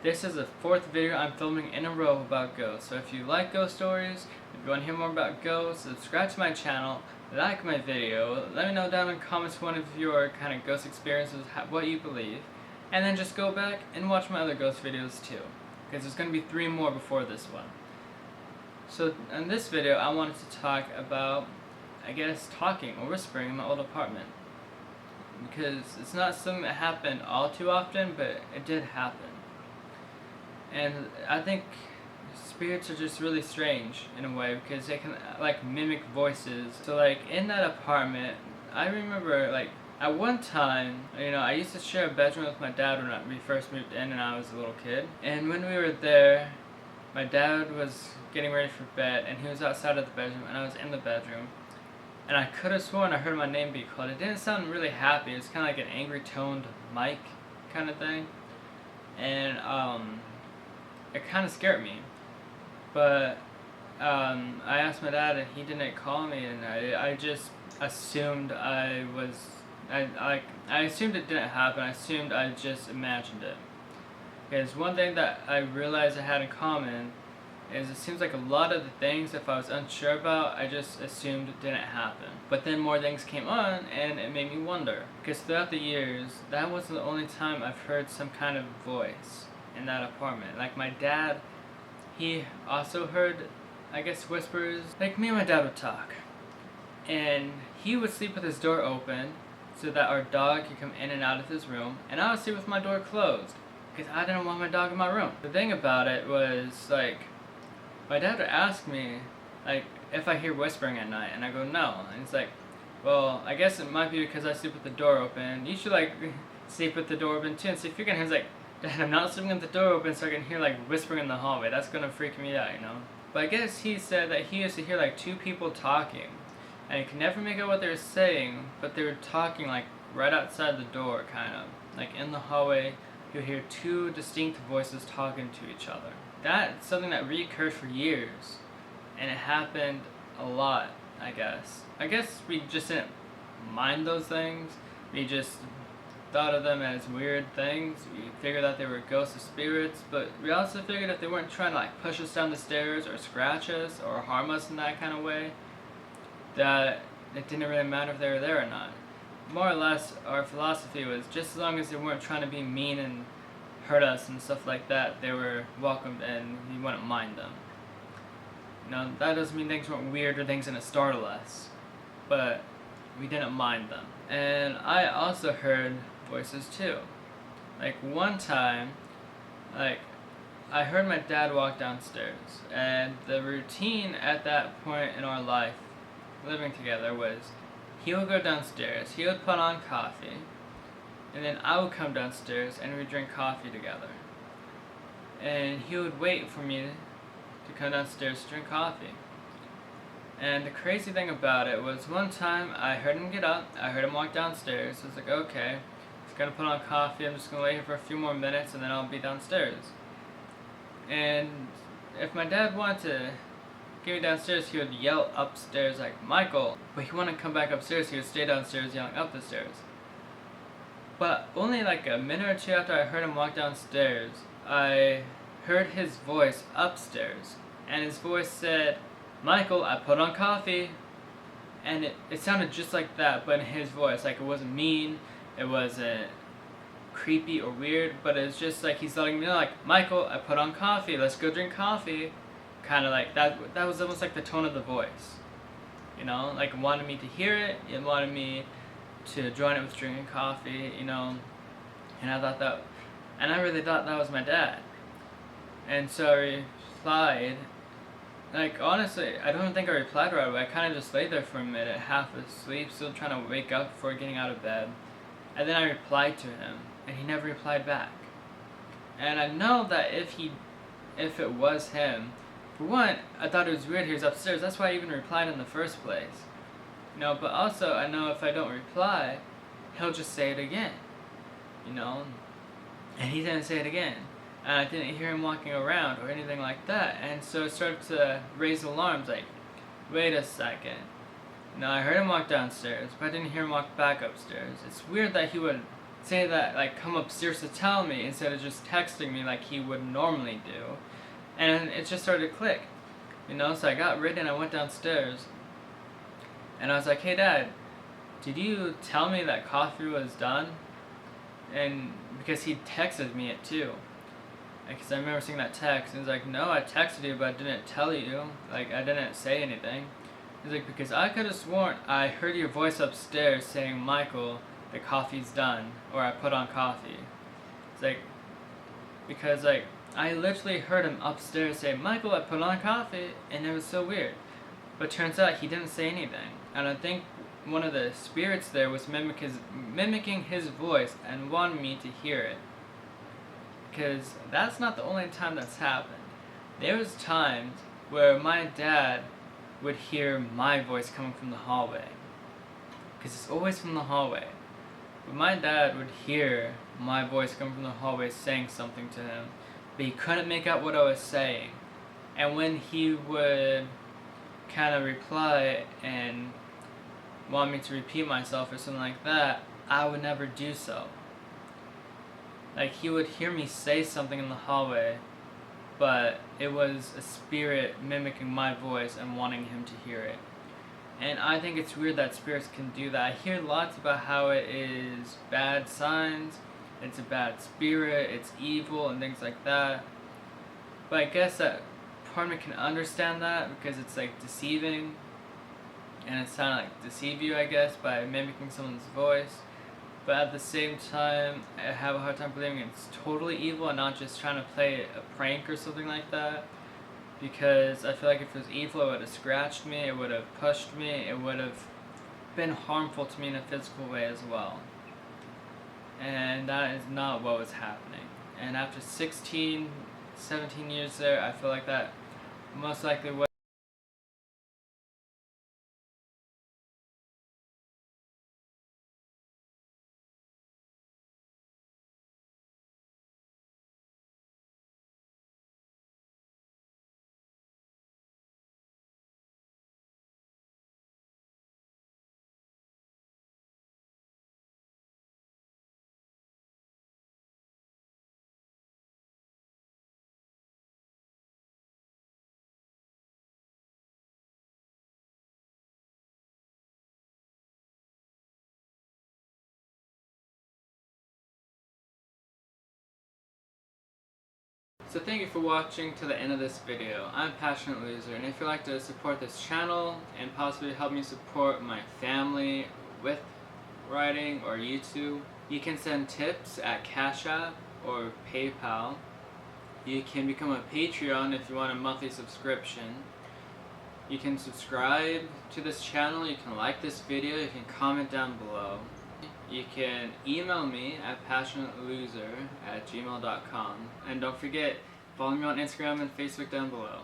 This is the fourth video I'm filming in a row about ghosts. So if you like ghost stories, if you want to hear more about ghosts, subscribe to my channel, like my video, let me know down in the comments one of your kind of ghost experiences, what you believe, and then just go back and watch my other ghost videos too, because there's going to be 3 more before this one. So in this video I wanted to talk about, I guess, talking or whispering in my old apartment. Because it's not something that happened all too often, but it did happen. And I think spirits are just really strange in a way because they can like mimic voices. So like in that apartment, I remember like at one time, I used to share a bedroom with my dad when we first moved in and I was a little kid. And when we were there, my dad was getting ready for bed and he was outside of the bedroom and I was in the bedroom. And I could have sworn I heard my name be called. It didn't sound really happy. It was kind of like an angry toned mic kind of thing. And it kind of scared me. But I asked my dad and he didn't call me, and I just assumed I assumed it didn't happen. I assumed I just imagined it. Because one thing that I realized I had in common is it seems like a lot of the things, if I was unsure about, I just assumed it didn't happen. But then more things came on and it made me wonder. Because throughout the years, that wasn't the only time I've heard some kind of voice in that apartment. Like my dad, he also heard, I guess, whispers. Like me and my dad would talk. And he would sleep with his door open so that our dog could come in and out of his room. And I would sleep with my door closed because I didn't want my dog in my room. The thing about it was, like, my dad would ask me, like, if I hear whispering at night, and I go, no. And he's like, well, I guess it might be because I sleep with the door open. You should, like, sleep with the door open too. And so if you're gonna, he's like, Dad, I'm not sleeping with the door open so I can hear, like, whispering in the hallway. That's gonna freak me out, But I guess he said that he used to hear, like, 2 people talking. And he could never make out what they were saying, but they were talking, like, right outside the door, kind of. Like, in the hallway, you would hear 2 distinct voices talking to each other. That's something that reoccurred for years, and it happened a lot, I guess. I guess we just didn't mind those things. We just thought of them as weird things. We figured that they were ghosts or spirits, but we also figured if they weren't trying to like push us down the stairs or scratch us or harm us in that kind of way, that it didn't really matter if they were there or not. More or less, our philosophy was just as long as they weren't trying to be mean and hurt us and stuff like that, they were welcomed and we wouldn't mind them. That doesn't mean things weren't weird or things didn't startle us, but we didn't mind them. And I also heard voices too. Like one time, like I heard my dad walk downstairs, and the routine at that point in our life, living together, was he would go downstairs, he would put on coffee, and then I would come downstairs and we'd drink coffee together. And he would wait for me to come downstairs to drink coffee. And the crazy thing about it was one time I heard him get up, I heard him walk downstairs. I was like, okay, he's gonna put on coffee, I'm just gonna lay here for a few more minutes and then I'll be downstairs. And if my dad wanted to get me downstairs, he would yell upstairs like, Michael. But he wouldn't come back upstairs, he would stay downstairs yelling up the stairs. But only like a minute or 2 after I heard him walk downstairs, I heard his voice upstairs. And his voice said, Michael, I put on coffee. And it sounded just like that, but in his voice. Like it wasn't mean, it wasn't creepy or weird, but it's just like he's letting me know, like, Michael, I put on coffee, let's go drink coffee. Kind of like that was almost like the tone of the voice. Like wanted me to hear it, it wanted me to join it with drinking coffee, and I really thought that was my dad. And so I replied, like, honestly, I don't think I replied right away. I kind of just lay there for a minute, half asleep, still trying to wake up before getting out of bed. And then I replied to him, and he never replied back. And I know that if it was him, for one, I thought it was weird he was upstairs. That's why I even replied in the first place. But also I know if I don't reply, he'll just say it again. And he didn't say it again. And I didn't hear him walking around or anything like that. And so it started to raise alarms like, wait a second. I heard him walk downstairs, but I didn't hear him walk back upstairs. It's weird that he would say that, like, come upstairs to tell me instead of just texting me like he would normally do. And it just started to click, you know? So I got ready and I went downstairs. And I was like, hey Dad, did you tell me that coffee was done? And because he texted me it too. Because I remember seeing that text, and he's like, no, I texted you, but I didn't tell you. Like, I didn't say anything. He's like, because I could have sworn I heard your voice upstairs saying, Michael, the coffee's done, or I put on coffee. It's like, because, like, I literally heard him upstairs say, Michael, I put on coffee, and it was so weird. But turns out he didn't say anything. And I think one of the spirits there was mimicking his voice and wanted me to hear it. Because that's not the only time that's happened. There was times where my dad would hear my voice coming from the hallway. Because it's always from the hallway. But my dad would hear my voice coming from the hallway saying something to him, but he couldn't make out what I was saying. And when he would kind of reply and want me to repeat myself or something like that, I would never do so. Like, he would hear me say something in the hallway, but it was a spirit mimicking my voice and wanting him to hear it. And I think it's weird that spirits can do that. I hear lots about how it is bad signs, it's a bad spirit, it's evil, and things like that. But I guess that part of me can understand that because it's like deceiving, and it's trying to like deceive you, I guess, by mimicking someone's voice. But at the same time, I have a hard time believing it's totally evil and not just trying to play a prank or something like that. Because I feel like if it was evil, it would have scratched me, it would have pushed me, it would have been harmful to me in a physical way as well. And that is not what was happening. And after 16, 17 years there, I feel like that most likely was. So thank you for watching to the end of this video. I'm Passionate Loser, and if you'd like to support this channel and possibly help me support my family with writing or YouTube, you can send tips at Cash App or PayPal. You can become a Patreon if you want a monthly subscription. You can subscribe to this channel, you can like this video, you can comment down below. You can email me at passionateloser@gmail.com. And don't forget, follow me on Instagram and Facebook down below.